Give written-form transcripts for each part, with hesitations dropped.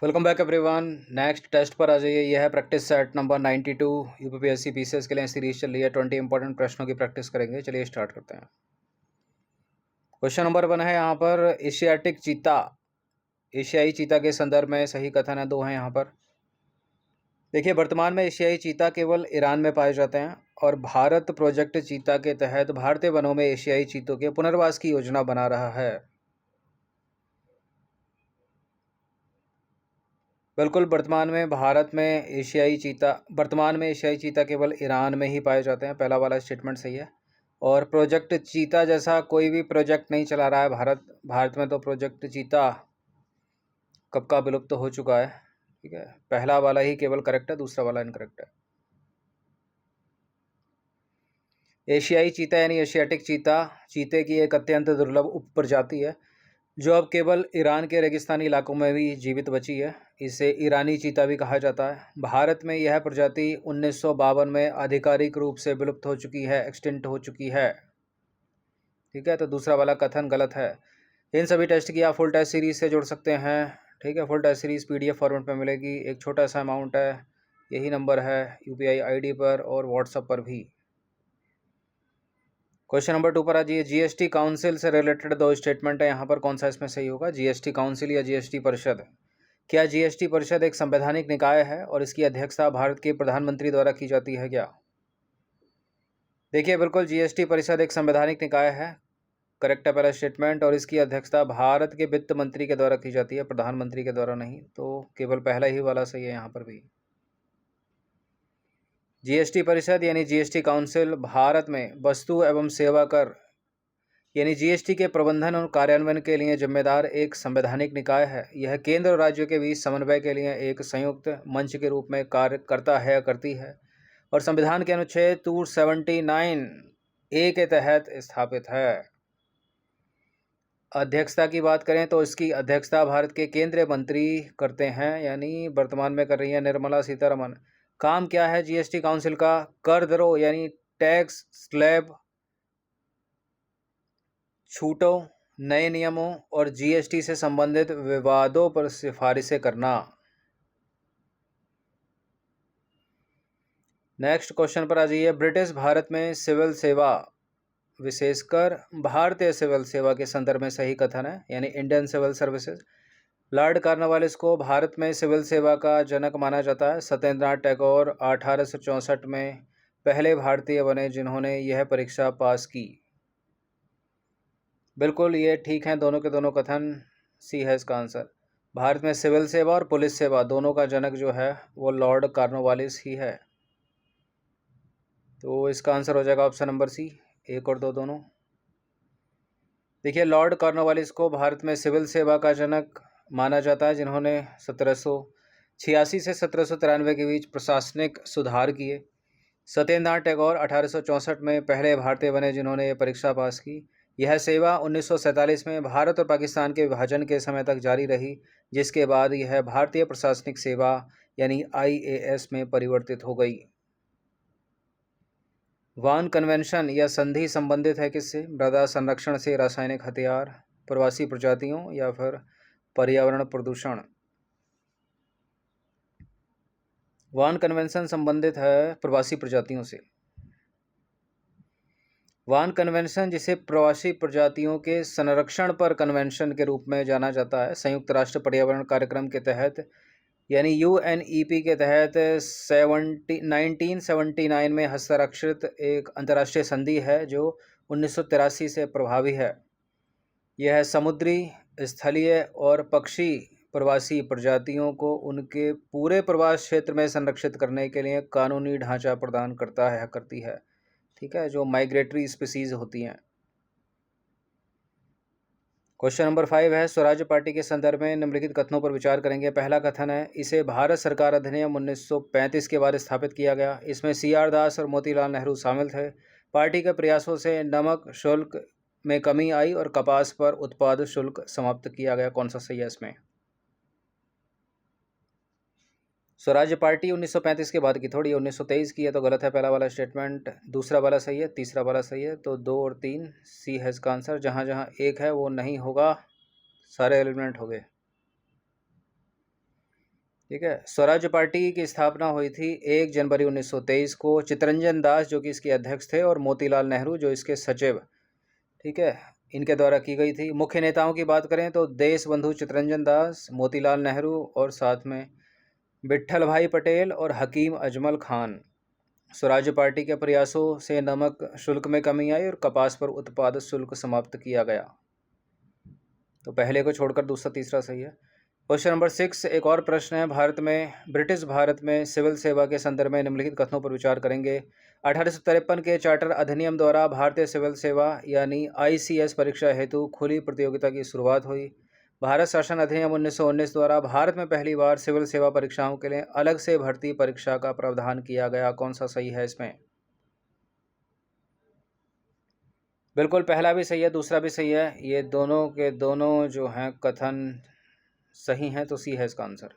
Welcome back everyone. Next test पर आ जाइए। यह है practice set number 92 UPPSC PCS के लिए सीरीज चल रही है। 20 इंपॉर्टेंट प्रश्नों की प्रैक्टिस करेंगे। चलिए स्टार्ट करते हैं। क्वेश्चन नंबर 1 है यहाँ पर एशियाटिक चीता, एशियाई चीता के संदर्भ में सही कथन है। दो हैं यहाँ पर। देखिए, वर्तमान में एशियाई चीता केवल ईरान में पाए जाते हैं और भारत प्रोजेक्ट चीता के तहत भारतीय वनों में एशियाई चीतों के पुनर्वास की योजना बना रहा है। बिल्कुल, वर्तमान में एशियाई चीता केवल ईरान में ही पाए जाते हैं। पहला वाला स्टेटमेंट सही है। और प्रोजेक्ट चीता जैसा कोई भी प्रोजेक्ट नहीं चला रहा है भारत में। तो प्रोजेक्ट चीता कब का विलुप्त हो चुका है। ठीक है, पहला वाला ही केवल करेक्ट है, दूसरा वाला इनकरेक्ट है। एशियाई चीता यानी एशियाटिक चीता चीते की एक अत्यंत दुर्लभ उपप्रजाति है जो अब केवल ईरान के रेगिस्तानी इलाकों में भी जीवित बची है। इसे ईरानी चीता भी कहा जाता है। भारत में यह प्रजाति 1952 में आधिकारिक रूप से विलुप्त हो चुकी है, एक्सटिंक्ट हो चुकी है। ठीक है, तो दूसरा वाला कथन गलत है। इन सभी टेस्ट की आप फुल टेस्ट सीरीज से जोड़ सकते हैं। ठीक है, full test series PDF format में मिलेगी। एक छोटा सा अमाउंट है, यही नंबर है यूपीआई आईडी पर और व्हाट्सएप पर भी। क्वेश्चन नंबर 2 पर आ जाइए। जीएसटी काउंसिल से रिलेटेड दो स्टेटमेंट है यहाँ पर। कौन सा इसमें सही होगा, जीएसटी काउंसिल या जीएसटी परिषद? क्या जीएसटी परिषद एक संवैधानिक निकाय है और इसकी अध्यक्षता भारत के प्रधानमंत्री द्वारा की जाती है क्या? देखिए, बिल्कुल जीएसटी परिषद एक संवैधानिक निकाय है, करेक्ट है पहला स्टेटमेंट। और इसकी अध्यक्षता भारत के वित्त मंत्री के द्वारा की जाती है, प्रधानमंत्री के द्वारा नहीं। तो केवल पहला ही वाला सही है यहाँ पर भी। जीएसटी परिषद यानी जीएसटी काउंसिल भारत में वस्तु एवं सेवा कर यानी जीएसटी के प्रबंधन और कार्यान्वयन के लिए जिम्मेदार एक संवैधानिक निकाय है। यह केंद्र और राज्यों के बीच समन्वय के लिए एक संयुक्त मंच के रूप में कार्य करता है या करती है और संविधान के अनुच्छेद 279A के तहत स्थापित है। अध्यक्षता की बात करें तो इसकी अध्यक्षता भारत के केंद्रीय मंत्री करते हैं, यानी वर्तमान में कर रही है निर्मला सीतारमण। काम क्या है जीएसटी काउंसिल का? कर दरों यानी टैक्स स्लैब, छूटों, नए नियमों और जीएसटी से संबंधित विवादों पर सिफारिशें करना। नेक्स्ट क्वेश्चन पर आ जाइए। ब्रिटिश भारत में सिविल सेवा, विशेषकर भारतीय सिविल सेवा के संदर्भ में सही कथन है, यानी Indian civil services. Lord Cornwallis को भारत में सिविल सेवा का जनक माना जाता है। सत्येंद्रनाथ टैगोर 1864 में पहले भारतीय बने जिन्होंने यह परीक्षा पास की। बिल्कुल ये ठीक हैं दोनों के दोनों कथन। सी है इसका आंसर। भारत में सिविल सेवा और पुलिस सेवा दोनों का जनक जो है वो लॉर्ड कॉर्नवालिस ही है। तो इसका आंसर हो जाएगा ऑप्शन नंबर सी, 1 और 2 दोनों। देखिए, लॉर्ड कॉर्नवालिस को भारत में सिविल सेवा का जनक माना जाता है जिन्होंने 1786 से 1793 के बीच प्रशासनिक सुधार किए। सत्येंद्रनाथ टैगोर 1864 में पहले भारतीय बने जिन्होंने ये परीक्षा पास की। यह सेवा 1947 में भारत और पाकिस्तान के विभाजन के समय तक जारी रही, जिसके बाद यह भारतीय प्रशासनिक सेवा यानी आईएएस में परिवर्तित हो गई। वान कन्वेंशन या संधि संबंधित है किससे? मृदा संरक्षण से, रासायनिक हथियार, प्रवासी प्रजातियों या फिर पर्यावरण प्रदूषण। वान कन्वेंशन संबंधित है प्रवासी प्रजातियों से। वान कन्वेंशन, जिसे प्रवासी प्रजातियों के संरक्षण पर कन्वेंशन के रूप में जाना जाता है, संयुक्त राष्ट्र पर्यावरण कार्यक्रम के तहत यानी यूएनईपी के तहत 1979 में हस्ताक्षरित एक अंतर्राष्ट्रीय संधि है जो 1983 से प्रभावी है। यह समुद्री, स्थलीय और पक्षी प्रवासी प्रजातियों को उनके पूरे प्रवास क्षेत्र में संरक्षित करने के लिए कानूनी ढांचा प्रदान करता है, करती है। ठीक है, जो माइग्रेटरी स्पीसीज होती हैं। क्वेश्चन नंबर 5 है। स्वराज पार्टी के संदर्भ में निम्नलिखित कथनों पर विचार करेंगे। पहला कथन है, इसे भारत सरकार अधिनियम 1935 के बाद स्थापित किया गया। इसमें सीआर दास और मोतीलाल नेहरू शामिल थे। पार्टी के प्रयासों से नमक शुल्क में कमी आई और कपास पर उत्पाद शुल्क समाप्त किया गया। कौन सा सही है इसमें? स्वराज्य पार्टी 1935 के बाद की, थोड़ी 1923 की है, तो गलत है पहला वाला स्टेटमेंट। दूसरा वाला सही है, तीसरा वाला सही है। तो 2 और 3 सी है इसका आंसर। जहाँ जहाँ एक है वो नहीं होगा, सारे एलिमिनेट हो गए। ठीक है। स्वराज्य पार्टी की स्थापना हुई थी 1 जनवरी 1923 को। चित्तरंजन दास जो कि इसके अध्यक्ष थे और मोतीलाल नेहरू जो इसके सचिव, ठीक है, इनके द्वारा की गई थी। मुख्य नेताओं की बात करें तो देश बंधु चित्तरंजन दास, मोतीलाल नेहरू और साथ में विट्ठल भाई पटेल और हकीम अजमल खान। स्वराज्य पार्टी के प्रयासों से नमक शुल्क में कमी आई और कपास पर उत्पाद शुल्क समाप्त किया गया। तो पहले को छोड़कर दूसरा तीसरा सही है। क्वेश्चन नंबर 6 एक और प्रश्न है। ब्रिटिश भारत में सिविल सेवा के संदर्भ में निम्नलिखित कथनों पर विचार करेंगे। 1853 के चार्टर अधिनियम द्वारा भारतीय सिविल सेवा यानी ICS परीक्षा हेतु खुली प्रतियोगिता की शुरुआत हुई। भारत शासन अधिनियम 1919 द्वारा भारत में पहली बार सिविल सेवा परीक्षाओं के लिए अलग से भर्ती परीक्षा का प्रावधान किया गया। कौन सा सही है इसमें? बिल्कुल, पहला भी सही है, दूसरा भी सही है। ये दोनों के दोनों जो हैं कथन सही हैं, तो सी है इसका आंसर।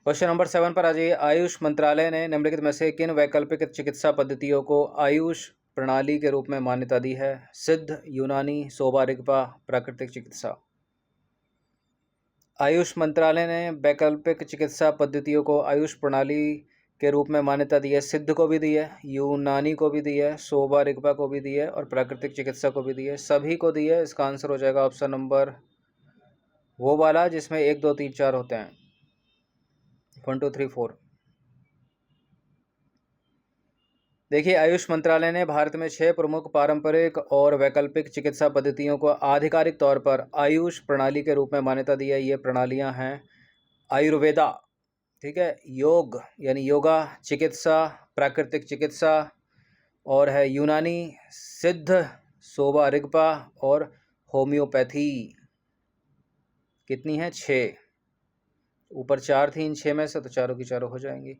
क्वेश्चन नंबर 7 पर आ जाइए। आयुष मंत्रालय ने निम्नलिखित में से किन वैकल्पिक चिकित्सा पद्धतियों को आयुष प्रणाली के रूप में मान्यता दी है? सिद्ध, यूनानी, सोवा रिगपा, प्राकृतिक चिकित्सा। आयुष मंत्रालय ने वैकल्पिक चिकित्सा पद्धतियों को आयुष प्रणाली के रूप में मान्यता दी है। सिद्ध को भी दी है, यूनानी को भी दी है, सोवा रिगपा को भी दी है और प्राकृतिक चिकित्सा को भी दी है। सभी को दी है। इसका आंसर हो जाएगा ऑप्शन नंबर वो वाला जिसमें 1 2 3 4 होते हैं, 1 2 3 4। देखिए, आयुष मंत्रालय ने भारत में 6 प्रमुख पारंपरिक और वैकल्पिक चिकित्सा पद्धतियों को आधिकारिक तौर पर आयुष प्रणाली के रूप में मान्यता दी है। ये प्रणालियां हैं आयुर्वेदा, ठीक है, योग यानी योगा, चिकित्सा, प्राकृतिक चिकित्सा और है यूनानी, सिद्ध, सोवा रिगपा और होम्योपैथी। कितनी है? 6। ऊपर 4 थी इन 6 में से, तो चारों की चारों हो जाएंगी।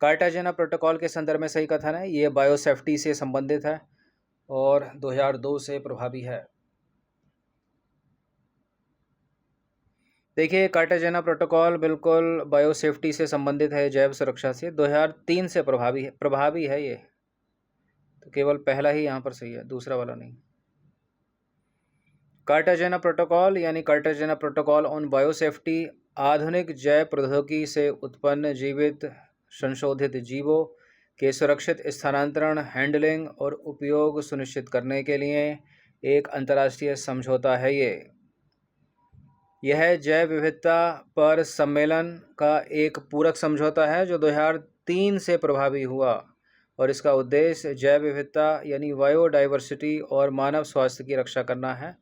कार्टाजेना प्रोटोकॉल के संदर्भ में सही कथन है। ये बायोसेफ्टी से संबंधित है और 2002 से प्रभावी है। देखिए, कार्टाजेना प्रोटोकॉल बिल्कुल बायोसेफ्टी से संबंधित है, जैव सुरक्षा से। 2003 से प्रभावी है ये। तो केवल पहला ही यहाँ पर सही है, दूसरा वाला नहीं। कार्टाजेना प्रोटोकॉल यानी कार्टाजेना प्रोटोकॉल ऑन बायोसेफ्टी आधुनिक जैव प्रौद्योगिकी से उत्पन्न जीवित संशोधित जीवों के सुरक्षित स्थानांतरण, हैंडलिंग और उपयोग सुनिश्चित करने के लिए एक अंतर्राष्ट्रीय समझौता है। यह जैव विविधता पर सम्मेलन का एक पूरक समझौता है जो 2003 से प्रभावी हुआ और इसका उद्देश्य जैव विविधता यानी बायोडाइवर्सिटी और मानव स्वास्थ्य की रक्षा करना है।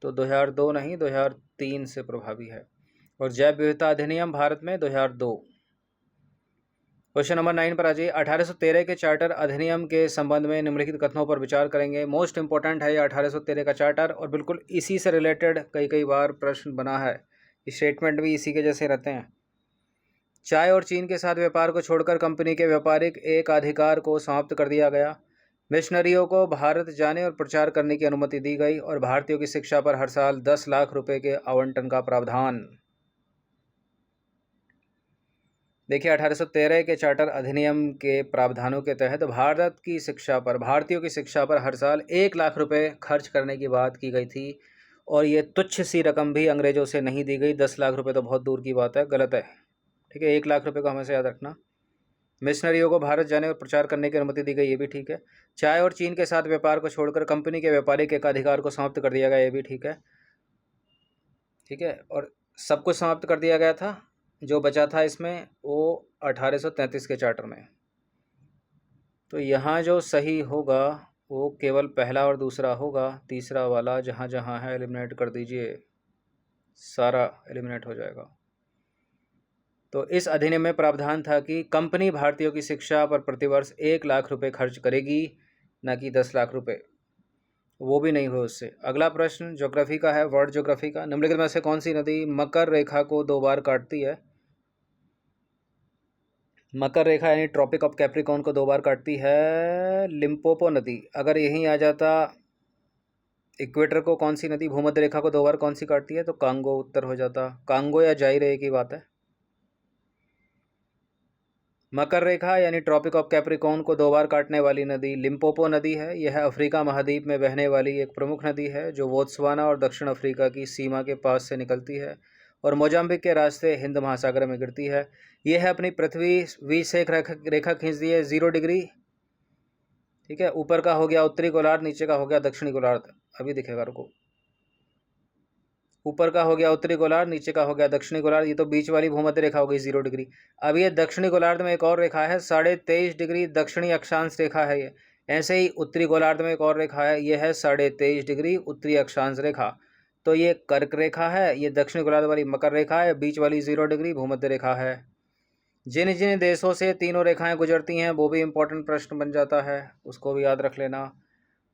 तो 2002 नहीं, 2003 से प्रभावी है। और जैव विविधता अधिनियम भारत में 2002। क्वेश्चन नंबर 9 पर आ जाइए। 1813 के चार्टर अधिनियम के संबंध में निम्नलिखित कथनों पर विचार करेंगे। मोस्ट इंपॉर्टेंट है ये 1813 का चार्टर और बिल्कुल इसी से रिलेटेड कई बार प्रश्न बना है। स्टेटमेंट भी इसी के जैसे रहते हैं। चाय और चीन के साथ व्यापार को छोड़कर कंपनी के व्यापारिक एकाधिकार को समाप्त कर दिया गया। मिशनरियों को भारत जाने और प्रचार करने की अनुमति दी गई और भारतीयों की शिक्षा पर हर साल 10 लाख रुपए के आवंटन का प्रावधान। देखिए, 1813 के चार्टर अधिनियम के प्रावधानों के तहत भारतीयों की शिक्षा पर हर साल 1 लाख रुपए खर्च करने की बात की गई थी और ये तुच्छ सी रकम भी अंग्रेजों से नहीं दी गई। 10 लाख रुपए तो बहुत दूर की बात है, गलत है। ठीक है, 1 लाख रुपए को हमेशा याद रखना। मिशनरियों को भारत जाने और प्रचार करने की अनुमति दी गई, ये भी ठीक है। चाय और चीन के साथ व्यापार को छोड़कर कंपनी के व्यापारिक एकाधिकार को समाप्त कर दिया गया, ये भी ठीक है। ठीक है, और सब कुछ समाप्त कर दिया गया था। जो बचा था इसमें वो 1833 के चार्टर में। तो यहाँ जो सही होगा वो केवल पहला और दूसरा होगा। तीसरा वाला जहाँ जहाँ है एलिमिनेट कर दीजिए, सारा एलिमिनेट हो जाएगा। तो इस अधिनियम में प्रावधान था कि कंपनी भारतीयों की शिक्षा पर प्रतिवर्ष 1 लाख रुपए खर्च करेगी, न कि 10 लाख रुपए। वो भी नहीं हुआ उससे। अगला प्रश्न ज्योग्राफी का है, वर्ल्ड ज्योग्राफी का। निम्नलिखित में से कौन सी नदी मकर रेखा को 2 बार काटती है? मकर रेखा यानी ट्रॉपिक ऑफ कैप्रिकॉर्न को 2 बार काटती है लिम्पोपो नदी। अगर यहीं आ जाता इक्वेटर को, कौन सी नदी भूमध्य रेखा को 2 बार कौन सी काटती है? तो कांगो उत्तर हो जाता। कांगो या जाइरे की बात है। मकर रेखा यानी ट्रॉपिक ऑफ कैप्रिकॉर्न को 2 बार काटने वाली नदी लिम्पोपो नदी है। यह अफ्रीका महाद्वीप में बहने वाली एक प्रमुख नदी है जो बोत्सवाना और दक्षिण अफ्रीका की सीमा के पास से निकलती है और मोजाम्बिक के रास्ते हिंद महासागर में गिरती है। ये है अपनी पृथ्वी। वी से एक रेखा खींच दी है 0 डिग्री, ठीक है। ऊपर का हो गया उत्तरी गोलार्ध, नीचे का हो गया दक्षिणी गोलार्ध। अभी दिखेगा, रुको। ऊपर का हो गया उत्तरी गोलार्ध, नीचे का हो गया दक्षिणी गोलार्ध। ये तो बीच वाली भूमध्य रेखा हो गई 0 डिग्री। अब ये दक्षिणी गोलार्ध में एक और रेखा है 23.5 डिग्री, दक्षिणी अक्षांश रेखा है ये। ऐसे ही उत्तरी गोलार्ध में एक और रेखा है, ये है 23.5 डिग्री उत्तरी अक्षांश रेखा। तो ये कर्क रेखा है, ये दक्षिणी गोलार्ध वाली मकर रेखा है, बीच वाली 0 डिग्री भूमध्य रेखा है। जिन जिन देशों से तीनों रेखाएं गुजरती हैं वो भी इंपॉर्टेंट प्रश्न बन जाता है, उसको भी याद रख लेना,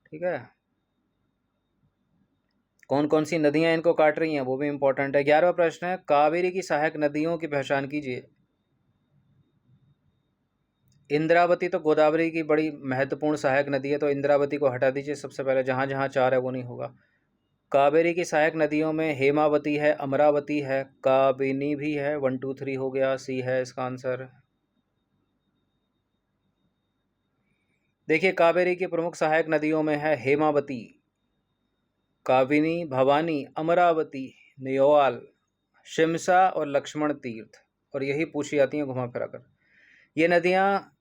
ठीक है। कौन कौन सी नदियां इनको काट रही हैं वो भी इंपॉर्टेंट है। 11वां प्रश्न है, कावेरी की सहायक नदियों की पहचान कीजिए। इंद्रावती तो गोदावरी की बड़ी महत्वपूर्ण सहायक नदी है, तो इंद्रावती को हटा दीजिए सबसे पहले, जहाँ जहाँ 4 है वो नहीं होगा। कावेरी की सहायक नदियों में हेमावती है, अमरावती है, काबिनी भी है। 1 2 3 हो गया, सी है इसका आंसर। देखिए, कावेरी की प्रमुख सहायक नदियों में है हेमावती, काबिनी, भवानी, अमरावती, न्योल, शिमसा और लक्ष्मण तीर्थ, और यही पूछी जाती हैं घुमा फिरा कर। ये नदियाँ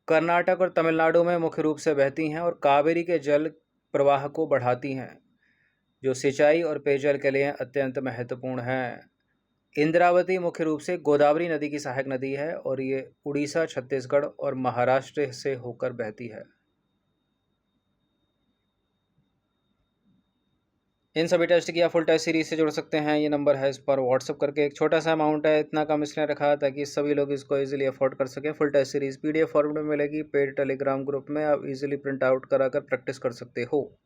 कर्नाटक और तमिलनाडु में मुख्य रूप से बहती हैं और कावेरी के जल प्रवाह को बढ़ाती हैं, जो सिंचाई और पेयजल के लिए अत्यंत महत्वपूर्ण है। इंद्रावती मुख्य रूप से गोदावरी नदी की सहायक नदी है और ये उड़ीसा, छत्तीसगढ़ और महाराष्ट्र से होकर बहती है। इन सभी टेस्ट की आप फुल टेस्ट सीरीज से जुड़ सकते हैं। ये नंबर है इस पर व्हाट्सअप करके। एक छोटा सा अमाउंट है, इतना कम इसलिए रखा है ताकि सभी लोग इसको इजीली अफोर्ड कर सकें। Full test series PDF format में मिलेगी, पेड टेलीग्राम ग्रुप में आप इजीली प्रिंट आउट कराकर प्रैक्टिस कर सकते हो।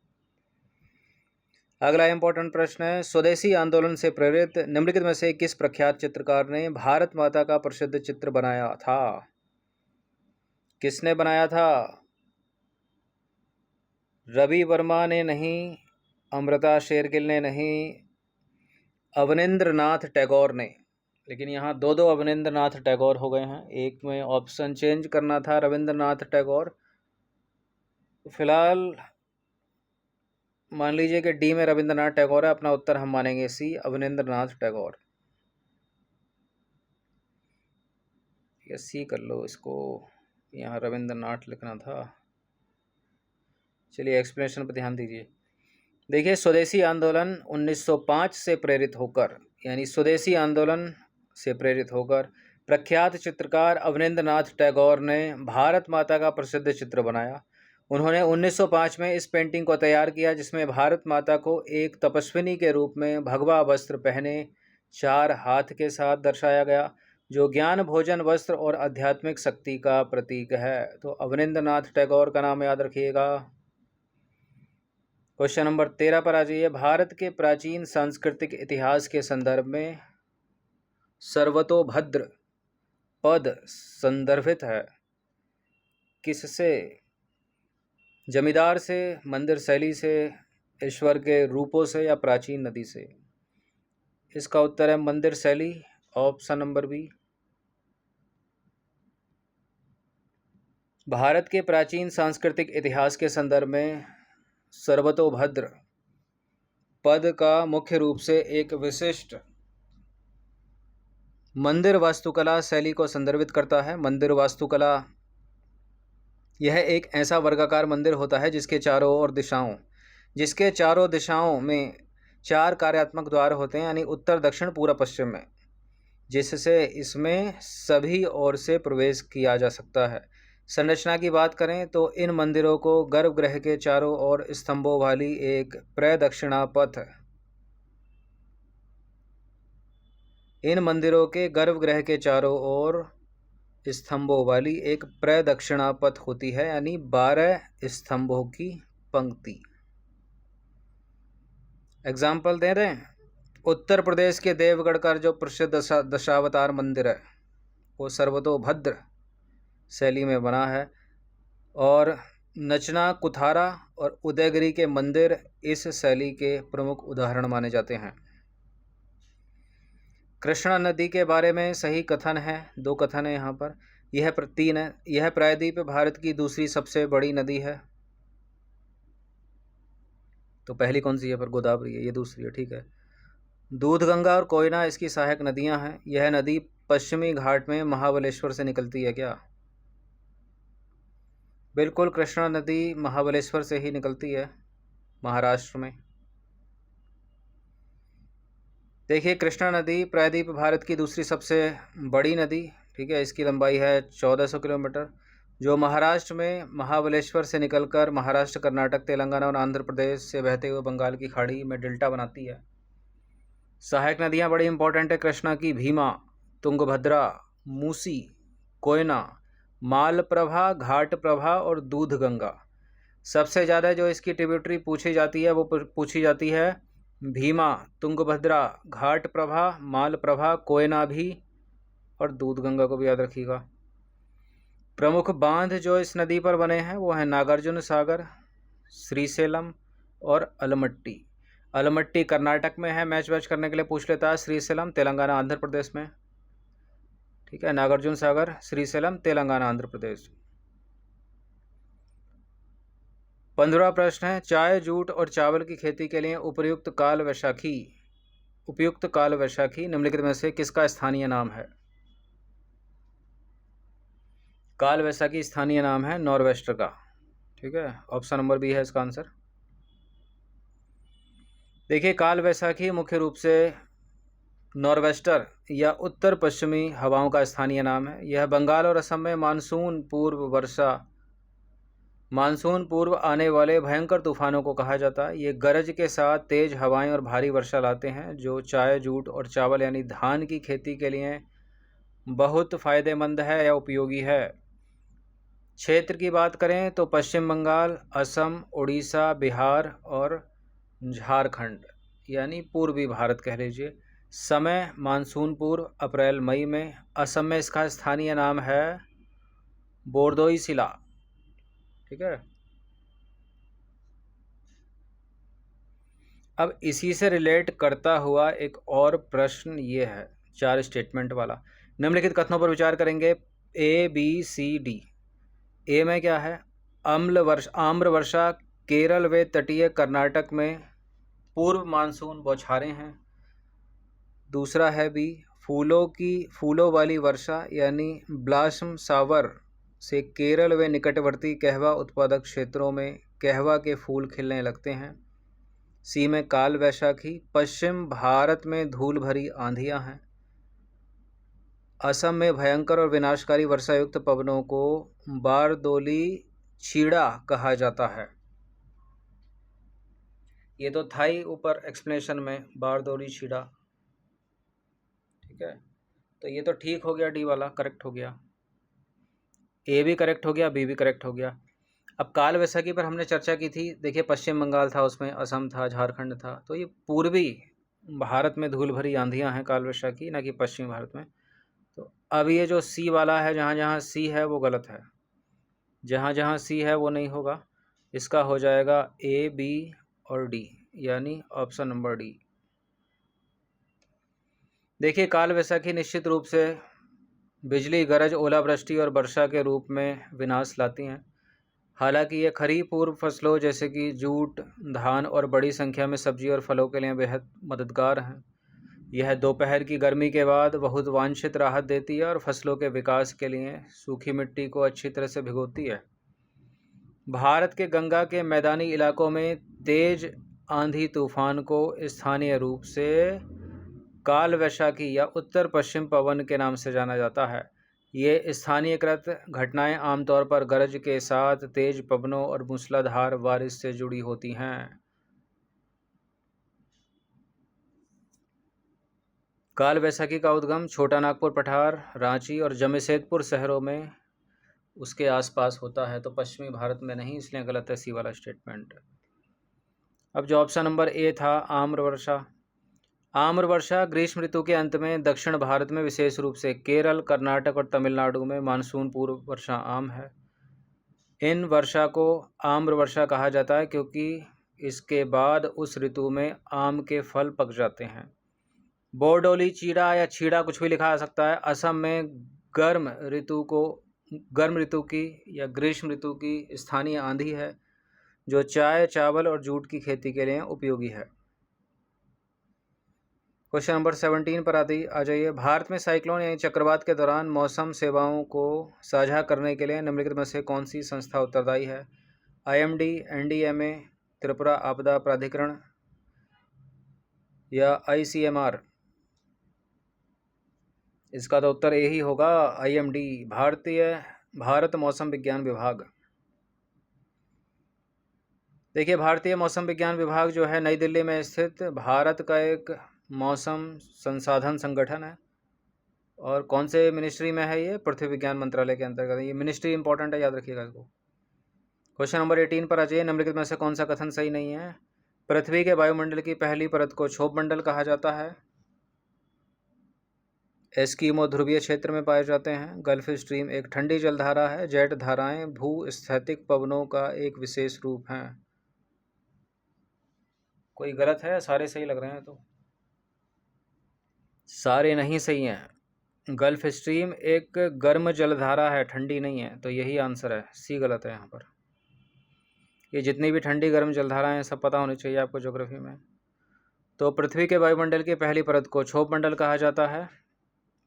अगला इंपॉर्टेंट प्रश्न है, स्वदेशी आंदोलन से प्रेरित निम्नलिखित में से किस प्रख्यात चित्रकार ने भारत माता का प्रसिद्ध चित्र बनाया था? किसने बनाया था? रवि वर्मा ने नहीं, अमृता शेरगिल ने नहीं, अवनींद्रनाथ टैगोर ने। लेकिन यहाँ दो अवनींद्रनाथ टैगोर हो गए हैं, एक में ऑप्शन चेंज करना था रविंद्रनाथ टैगोर। फिलहाल मान लीजिए कि डी में रविंद्रनाथ टैगोर है, अपना उत्तर हम मानेंगे सी, अवनींद्रनाथ टैगोर। या सी कर लो इसको, यहाँ रविंद्रनाथ लिखना था। चलिए एक्सप्लेनेशन पर ध्यान दीजिए। देखिए, स्वदेशी आंदोलन 1905 से प्रेरित होकर, यानी स्वदेशी आंदोलन से प्रेरित होकर प्रख्यात चित्रकार अवनींद्रनाथ टैगोर ने भारत माता का प्रसिद्ध चित्र बनाया। उन्होंने 1905 में इस पेंटिंग को तैयार किया, जिसमें भारत माता को एक तपस्विनी के रूप में भगवा वस्त्र पहने 4 हाथ के साथ दर्शाया गया, जो ज्ञान, भोजन, वस्त्र और आध्यात्मिक शक्ति का प्रतीक है। तो अवनींद्रनाथ टैगोर का नाम याद रखिएगा। क्वेश्चन नंबर 13 पर आ जाइए। भारत के प्राचीन सांस्कृतिक इतिहास के संदर्भ में सर्वतोभद्र पद संदर्भित है किससे? जमींदार से, मंदिर शैली से, ईश्वर के रूपों से या प्राचीन नदी से? इसका उत्तर है मंदिर शैली, ऑप्शन नंबर बी। भारत के प्राचीन सांस्कृतिक इतिहास के संदर्भ में सर्वतोभद्र पद का मुख्य रूप से एक विशिष्ट मंदिर वास्तुकला शैली को संदर्भित करता है। मंदिर वास्तुकला यह एक ऐसा वर्गाकार मंदिर होता है जिसके चारों दिशाओं में 4 कार्यात्मक द्वार होते हैं, यानी उत्तर, दक्षिण, पूर्व, पश्चिम में, जिससे इसमें सभी ओर से प्रवेश किया जा सकता है। संरचना की बात करें तो इन मंदिरों को गर्भगृह के चारों ओर स्तंभों वाली एक प्रदक्षिणा पथ इन मंदिरों के गर्भगृह के चारों ओर स्तंभों वाली एक प्रदक्षिणा पथ होती है, यानी 12 स्तंभों की पंक्ति। एग्जाम्पल दे रहे हैं, उत्तर प्रदेश के देवगढ़ का जो प्रसिद्ध दशावतार मंदिर है वो सर्वतोभद्र शैली में बना है, और नचना, कुथारा और उदयगिरी के मंदिर इस शैली के प्रमुख उदाहरण माने जाते हैं। कृष्णा नदी के बारे में सही कथन है, 2 कथन है यहाँ पर। यह 3 है। यह प्रायद्वीप भारत की दूसरी सबसे बड़ी नदी है। तो पहली कौन सी है? पर गोदावरी है, ये दूसरी है, ठीक है। दूधगंगा और कोयना इसकी सहायक नदियां हैं। यह नदी पश्चिमी घाट में महाबलेश्वर से निकलती है क्या? बिल्कुल, कृष्णा नदी महाबलेश्वर से ही निकलती है, महाराष्ट्र में। देखिए, कृष्णा नदी प्रायद्वीप भारत की दूसरी सबसे बड़ी नदी, ठीक है। इसकी लंबाई है 1400 किलोमीटर, जो महाराष्ट्र में महाबलेश्वर से निकलकर महाराष्ट्र, कर्नाटक, तेलंगाना और आंध्र प्रदेश से बहते हुए बंगाल की खाड़ी में डेल्टा बनाती है। सहायक नदियाँ बड़ी इंपॉर्टेंट है कृष्णा की: भीमा, तुंगभद्रा, मूसी, कोयना, मालप्रभा, घाटप्रभा और दूधगंगा। सबसे ज़्यादा जो इसकी ट्रिब्यूटरी पूछी जाती है वो पूछी जाती है भीमा, तुंगभद्रा, घाटप्रभा, मालप्रभा, कोयना भी, और दूधगंगा को भी याद रखिएगा। प्रमुख बांध जो इस नदी पर बने हैं वो हैं नागार्जुन सागर, श्रीसेलम और अलमट्टी। अलमट्टी कर्नाटक में है, मैच वैच करने के लिए पूछ लेता है। श्रीसेलम तेलंगाना, आंध्र प्रदेश में, ठीक है। नागार्जुन सागर, श्रीसेलम, तेलंगाना, आंध्र प्रदेश। 15वां प्रश्न है, चाय, जूट और चावल की खेती के लिए उपयुक्त काल वैशाखी निम्नलिखित में से किसका स्थानीय नाम है? काल वैशाखी स्थानीय नाम है नॉर्वेस्टर का, ठीक है। ऑप्शन नंबर बी है इसका आंसर। देखिए, काल वैशाखी मुख्य रूप से नॉर्वेस्टर या उत्तर पश्चिमी हवाओं का स्थानीय नाम है। यह बंगाल और असम में मानसून पूर्व आने वाले भयंकर तूफानों को कहा जाता है। ये गरज के साथ तेज हवाएं और भारी वर्षा लाते हैं, जो चाय, जूट और चावल यानी धान की खेती के लिए बहुत फ़ायदेमंद है या उपयोगी है। क्षेत्र की बात करें तो पश्चिम बंगाल, असम, उड़ीसा, बिहार और झारखंड यानी पूर्वी भारत कह लीजिए। समय मानसून पूर्व अप्रैल मई में। असम में इसका स्थानीय नाम है बोरदोईसिला, ठीक है। अब इसी से रिलेट करता हुआ एक और प्रश्न ये है, 4 स्टेटमेंट वाला। निम्नलिखित कथनों पर विचार करेंगे, ए, बी, सी, डी। ए में क्या है? आम्र वर्षा केरल व तटीय कर्नाटक में पूर्व मानसून बौछारें हैं। दूसरा है बी, फूलों वाली वर्षा यानी ब्लासम शावर से केरल व निकटवर्ती कहवा उत्पादक क्षेत्रों में कहवा के फूल खिलने लगते हैं। सी में काल वैशाखी, पश्चिम भारत में धूल भरी आंधियां हैं। असम में भयंकर और विनाशकारी वर्षायुक्त पवनों को बारदोली छीड़ा कहा जाता है। ये तो था ही ऊपर एक्सप्लेनेशन में, बारदोली छीड़ा, ठीक है। तो ये तो ठीक हो गया, डी वाला करेक्ट हो गया। ए भी करेक्ट हो गया, बी भी करेक्ट हो गया। अब काल वैशाखी पर हमने चर्चा की थी। देखिए, पश्चिम बंगाल था, उसमें असम था, झारखंड था। तो ये पूर्वी भारत में धूल भरी आंधियां हैं काल वैशाखी, ना कि पश्चिमी भारत में। तो अब ये जो सी वाला है, जहाँ जहाँ सी है वो गलत है, जहाँ जहाँ सी है वो नहीं होगा। इसका हो जाएगा ए, बी और डी, यानी ऑप्शन नंबर डी। देखिए, काल वैशाखी निश्चित रूप से बिजली, गरज, ओलावृष्टि और वर्षा के रूप में विनाश लाती हैं। हालांकि ये खरीफ पूर्व फसलों जैसे कि जूट, धान और बड़ी संख्या में सब्जी और फलों के लिए बेहद मददगार हैं। यह दोपहर की गर्मी के बाद बहुत वांछित राहत देती है और फसलों के विकास के लिए सूखी मिट्टी को अच्छी तरह से भिगोती है। भारत के गंगा के मैदानी इलाकों में तेज आंधी तूफान को स्थानीय रूप से काल वैशाखी या उत्तर पश्चिम पवन के नाम से जाना जाता है। ये स्थानीयकृत घटनाएं आमतौर पर गरज के साथ तेज पवनों और मूसलाधार बारिश से जुड़ी होती हैं। काल वैशाखी का उद्गम छोटा नागपुर, पठार, रांची और जमशेदपुर शहरों में उसके आसपास होता है। तो पश्चिमी भारत में नहीं, इसलिए गलत है सी वाला स्टेटमेंट। अब जो ऑप्शन नंबर ए था, आम्र वर्षा। आम्र वर्षा ग्रीष्म ऋतु के अंत में दक्षिण भारत में, विशेष रूप से केरल, कर्नाटक और तमिलनाडु में मानसून पूर्व वर्षा आम है। इन वर्षा को आम्र वर्षा कहा जाता है क्योंकि इसके बाद उस ऋतु में आम के फल पक जाते हैं। बोरडोली छीड़ा या छीड़ा कुछ भी लिखा जा सकता है। असम में गर्म ऋतु की या ग्रीष्म ऋतु की स्थानीय आंधी है जो चाय, चावल और जूट की खेती के लिए उपयोगी है। क्वेश्चन नंबर 17 पर आ जाइए। भारत में साइक्लोन यानी चक्रवात के दौरान मौसम सेवाओं को साझा करने के लिए निम्नलिखित में से कौन सी संस्था उत्तरदायी है? IMD, NDMA, त्रिपुरा आपदा प्राधिकरण या ICMR? इसका तो उत्तर ए ही होगा, IMD, भारत मौसम विज्ञान विभाग। देखिए, भारतीय मौसम विज्ञान विभाग जो है नई दिल्ली में स्थित भारत का एक मौसम संसाधन संगठन है। और कौन से मिनिस्ट्री में है ये? पृथ्वी विज्ञान मंत्रालय के अंतर्गत। ये मिनिस्ट्री इंपॉर्टेंट है, याद रखिएगा इसको। क्वेश्चन नंबर 18 पर आ जाइए। निम्नलिखित में से कौन सा कथन सही नहीं है? पृथ्वी के वायुमंडल की पहली परत को क्षोभ मंडल कहा जाता है। एस्किमो ध्रुवीय क्षेत्र में पाए जाते हैं। गल्फ स्ट्रीम एक ठंडी जलधारा है। जेट धाराएं भूस्थैतिक पवनों का एक विशेष रूप हैं। कोई गलत है? सारे सही लग रहे हैं तो। सारे नहीं सही हैं। गल्फ स्ट्रीम एक गर्म जलधारा है, ठंडी नहीं है, तो यही आंसर है। सी गलत है यहाँ पर। ये जितनी भी ठंडी गर्म जलधाराएं हैं सब पता होनी चाहिए आपको ज्योग्राफी में। तो पृथ्वी के वायुमंडल की पहली परत को क्षोभ मंडल कहा जाता है,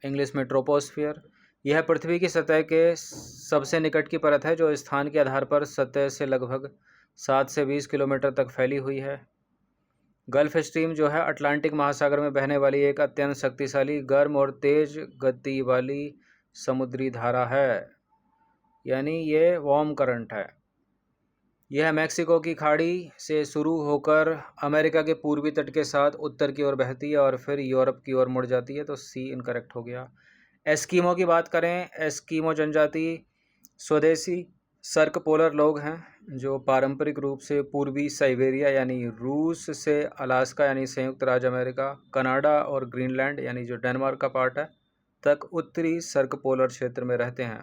इंग्लिश में ट्रोपोस्फियर। यह पृथ्वी की सतह के सबसे निकट की परत है जो स्थान के आधार पर सतह से लगभग 7 से 20 किलोमीटर तक फैली हुई है। गल्फ स्ट्रीम जो है अटलांटिक महासागर में बहने वाली एक अत्यंत शक्तिशाली, गर्म और तेज गति वाली समुद्री धारा है, यानी ये वार्म करंट है। यह मैक्सिको की खाड़ी से शुरू होकर अमेरिका के पूर्वी तट के साथ उत्तर की ओर बहती है और फिर यूरोप की ओर मुड़ जाती है, तो सी इनकरेक्ट हो गया। एस्किमो की बात करें, एस्किमो जनजाति स्वदेशी सर्क पोलर लोग हैं जो पारंपरिक रूप से पूर्वी साइबेरिया यानी रूस से अलास्का यानी संयुक्त राज्य अमेरिका, कनाडा और ग्रीनलैंड यानी जो डेनमार्क का पार्ट है तक उत्तरी सर्क पोलर क्षेत्र में रहते हैं।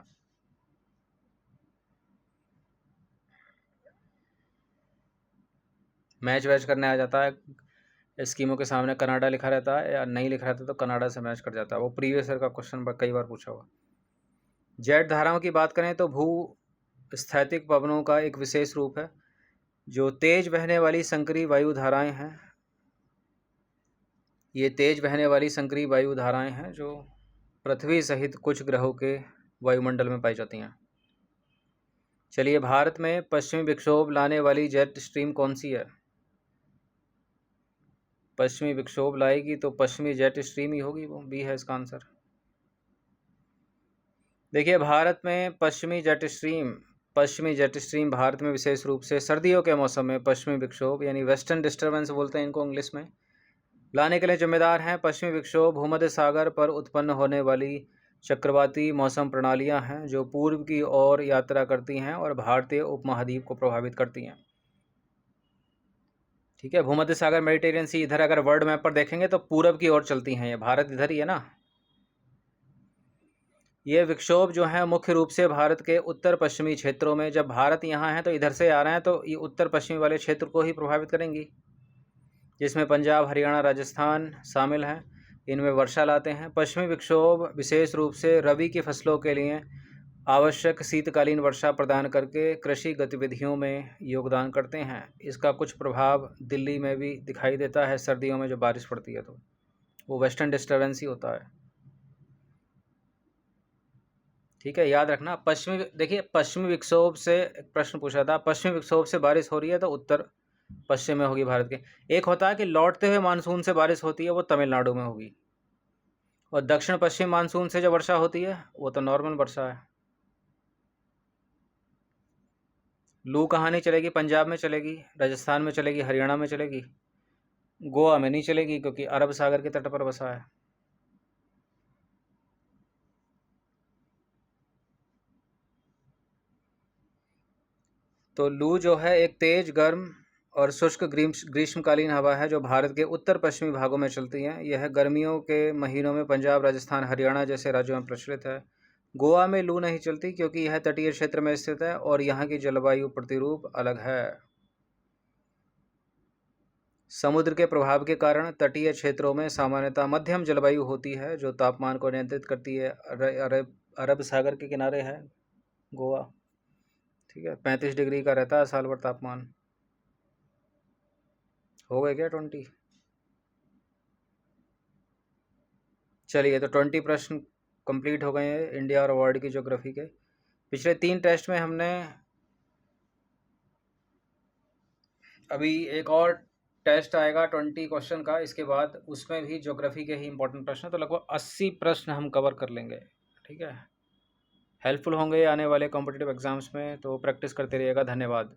मैच वैच करने आ जाता है, एस्किमो के सामने कनाडा लिखा रहता है या नहीं लिखा रहता तो कनाडा से मैच कर जाता है। वो प्रीवियस ईयर का क्वेश्चन कई बार पूछा हुआ। जेट धाराओं की बात करें तो भू स्थैतिक पवनों का एक विशेष रूप है जो तेज बहने वाली संकरी वायु धाराएं हैं। ये तेज बहने वाली संकरी वायु धाराएं हैं जो पृथ्वी सहित कुछ ग्रहों के वायुमंडल में पाई जाती हैं। चलिए, भारत में पश्चिमी विक्षोभ लाने वाली जेट स्ट्रीम कौन सी है? पश्चिमी विक्षोभ लाएगी तो पश्चिमी जेट स्ट्रीम ही होगी, वो बी है इसका आंसर। देखिए, भारत में पश्चिमी जेट स्ट्रीम भारत में विशेष रूप से सर्दियों के मौसम में पश्चिमी विक्षोभ यानी वेस्टर्न डिस्टर्बेंस बोलते हैं इनको इंग्लिश में, लाने के लिए जिम्मेदार हैं। पश्चिमी विक्षोभ भूमध्य सागर पर उत्पन्न होने वाली चक्रवाती मौसम प्रणालियां हैं जो पूर्व की ओर यात्रा करती हैं और भारतीय उपमहाद्वीप को प्रभावित करती हैं। ठीक है, भूमध्य सागर, मेडिटेरियन सी, इधर अगर वर्ल्ड मैप पर देखेंगे तो पूरब की ओर चलती हैं। ये भारत इधर ही है ना। ये विक्षोभ जो है मुख्य रूप से भारत के उत्तर पश्चिमी क्षेत्रों में, जब भारत यहाँ है तो इधर से आ रहे हैं तो ये उत्तर पश्चिमी वाले क्षेत्र को ही प्रभावित करेंगी, जिसमें पंजाब, हरियाणा, राजस्थान शामिल हैं। इनमें वर्षा लाते हैं। पश्चिमी विक्षोभ विशेष रूप से रबी की फसलों के लिए आवश्यक शीतकालीन वर्षा प्रदान करके कृषि गतिविधियों में योगदान करते हैं। इसका कुछ प्रभाव दिल्ली में भी दिखाई देता है सर्दियों में, जो बारिश पड़ती है तो वो वेस्टर्न डिस्टर्बेंस ही होता है। ठीक है, याद रखना। देखिए, पश्चिमी विक्षोभ से एक प्रश्न पूछा था, पश्चिमी विक्षोभ से बारिश हो रही है तो उत्तर पश्चिम में होगी भारत के। एक होता है कि लौटते हुए मानसून से बारिश होती है, वो तमिलनाडु में होगी। और दक्षिण पश्चिम मानसून से जो वर्षा होती है वो तो नॉर्मल वर्षा है। लू कहाँ नहीं चलेगी? पंजाब में चलेगी, राजस्थान में चलेगी, हरियाणा में चलेगी, गोवा में नहीं चलेगी क्योंकि अरब सागर के तट पर बसा है। तो लू जो है एक तेज, गर्म और शुष्क ग्रीष्मकालीन हवा है जो भारत के उत्तर पश्चिमी भागों में चलती है। यह गर्मियों के महीनों में पंजाब, राजस्थान, हरियाणा जैसे राज्यों में प्रचलित है। गोवा में लू नहीं चलती क्योंकि यह तटीय क्षेत्र में स्थित है और यहाँ की जलवायु प्रतिरूप अलग है। समुद्र के प्रभाव के कारण तटीय क्षेत्रों में सामान्यतः मध्यम जलवायु होती है जो तापमान को नियंत्रित करती है। अरब सागर के किनारे है गोवा। ठीक है, 35 डिग्री का रहता है साल भर तापमान। हो गए क्या 20? चलिए, तो 20 प्रश्न कंप्लीट हो गए हैं इंडिया और वर्ल्ड की ज्योग्राफी के। पिछले 3 टेस्ट में हमने अभी एक और टेस्ट आएगा 20 क्वेश्चन का, इसके बाद उसमें भी ज्योग्राफी के ही इंपॉर्टेंट प्रश्न हैं, तो लगभग 80 प्रश्न हम कवर कर लेंगे। ठीक है, हेल्पफुल होंगे आने वाले कॉम्पिटिटिव एग्जाम्स में, तो प्रैक्टिस करते रहिएगा। धन्यवाद।